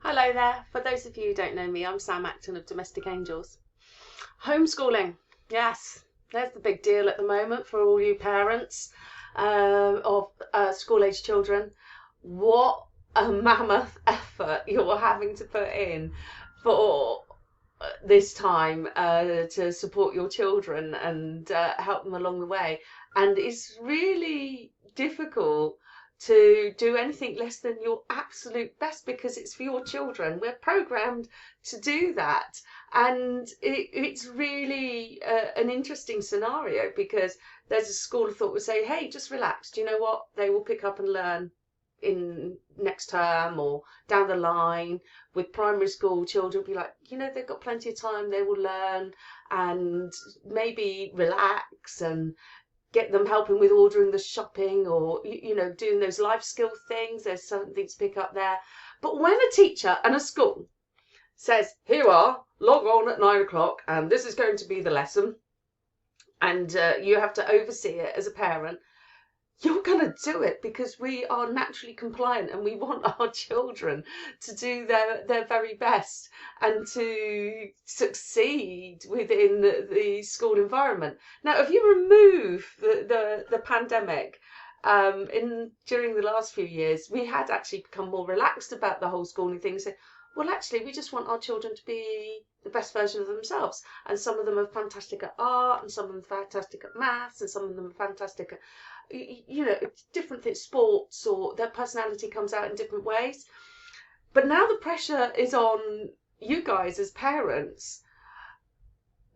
Hello there. For those of you who don't know me, I'm Sam Acton of Domestic Angels. Homeschooling. Yes, there's the big deal at the moment for all you parents of school-age children. What a mammoth effort you're having to put in for this time to support your children and help them along the way. And it's really difficult to do anything less than your absolute best because it's for your children. We're programmed to do that. And it's really an interesting scenario because there's a school of thought would say, hey, just relax. Do you know what? They will pick up and learn in next term or down the line. With primary school children, be like, they've got plenty of time, they will learn and maybe relax and get them helping with ordering the shopping or doing those life skill things. There's something to pick up there. But when a teacher and a school says, here you are, log on at 9 o'clock and this is going to be the lesson, and you have to oversee it as a parent, you're going to do it because we are naturally compliant and we want our children to do their very best and to succeed within the school environment. Now, if you remove the pandemic, during the last few years, we had actually become more relaxed about the whole schooling thing. So, well, actually, we just want our children to be the best version of themselves. And some of them are fantastic at art, and some of them are fantastic at maths, and some of them are fantastic at different things, sports, or their personality comes out in different ways. But now the pressure is on you guys as parents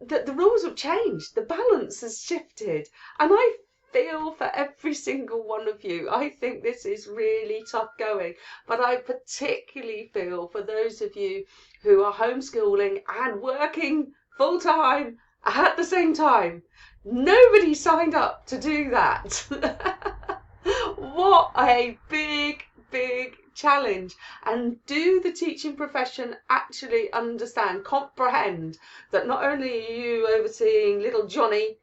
that the rules have changed, the balance has shifted, and I feel for every single one of you. I think this is really tough going, but I particularly feel for those of you who are homeschooling and working full time at the same time. Nobody signed up to do that. What a big challenge. And do the teaching profession actually understand, comprehend that not only are you overseeing little Johnny,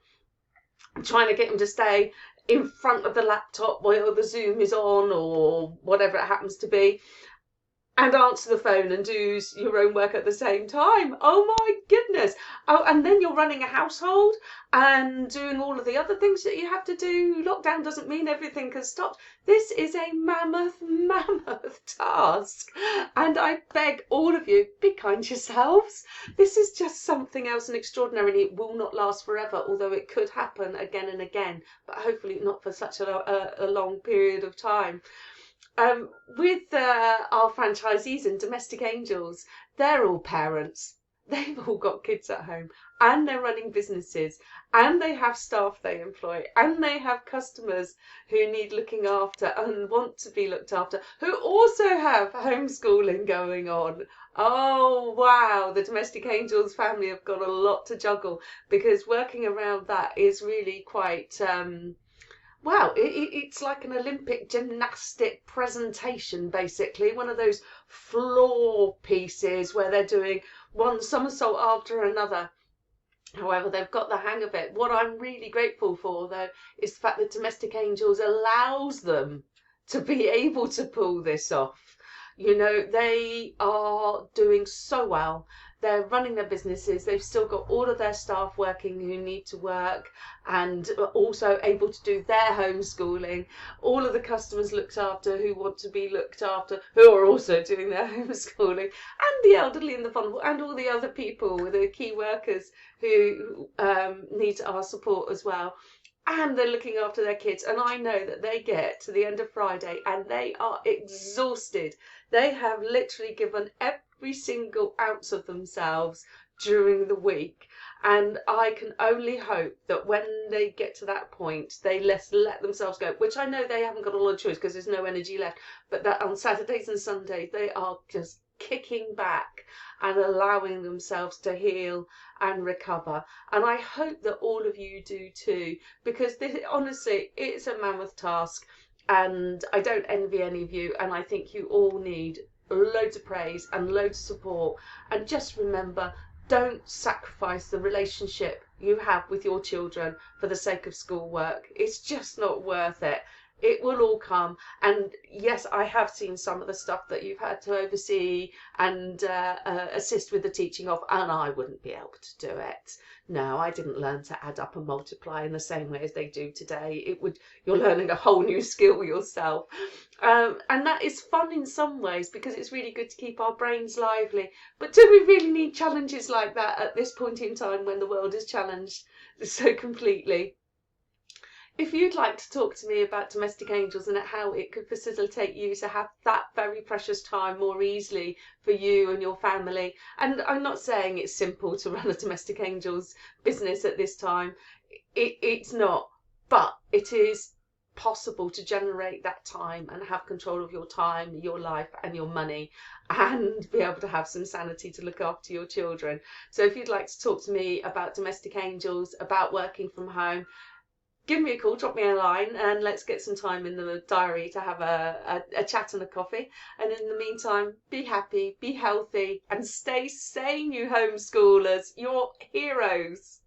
trying to get him to stay in front of the laptop while the Zoom is on or whatever it happens to be, and answer the phone and do your own work at the same time. Oh my goodness. Oh, and then you're running a household and doing all of the other things that you have to do. Lockdown doesn't mean everything has stopped. This is a mammoth task. And I beg all of you, be kind to yourselves. This is just something else and extraordinary. It will not last forever, although it could happen again and again, but hopefully not for such a long period of time. With our franchisees and Domestic Angels, they're all parents. They've all got kids at home and they're running businesses and they have staff they employ and they have customers who need looking after and want to be looked after, who also have homeschooling going on. Oh, wow. The Domestic Angels family have got a lot to juggle because working around that is really quite... Wow, it's like an Olympic gymnastic presentation, basically. One of those floor pieces where they're doing one somersault after another. However, they've got the hang of it. What I'm really grateful for, though, is the fact that Domestic Angels allows them to be able to pull this off. They are doing so well. They're running their businesses. They've still got all of their staff working who need to work and are also able to do their homeschooling. All of the customers looked after who want to be looked after, who are also doing their homeschooling, and the elderly and the vulnerable, and all the other people, the key workers who need our support as well. And they're looking after their kids. And I know that they get to the end of Friday and they are exhausted. They have literally given every single ounce of themselves during the week. And I can only hope that when they get to that point, they let themselves go, which I know they haven't got a lot of choice because there's no energy left. But that on Saturdays and Sundays, they are just kicking back and allowing themselves to heal and recover. And I hope that all of you do too, because honestly, it's a mammoth task and I don't envy any of you, and I think you all need loads of praise and loads of support. And just remember, don't sacrifice the relationship you have with your children for the sake of schoolwork. It's just not worth it. It will all come. And yes, I have seen some of the stuff that you've had to oversee and assist with the teaching of, and I wouldn't be able to do it. No, I didn't learn to add up and multiply in the same way as they do today. You're learning a whole new skill yourself. And that is fun in some ways because it's really good to keep our brains lively. But do we really need challenges like that at this point in time when the world is challenged so completely? If you'd like to talk to me about Domestic Angels and how it could facilitate you to have that very precious time more easily for you and your family, and I'm not saying it's simple to run a Domestic Angels business at this time, it's not, but it is possible to generate that time and have control of your time, your life and your money, and be able to have some sanity to look after your children. So if you'd like to talk to me about Domestic Angels, about working from home, give me a call, drop me a line, and let's get some time in the diary to have a chat and a coffee. And in the meantime, be happy, be healthy, and stay sane, you homeschoolers. You're heroes.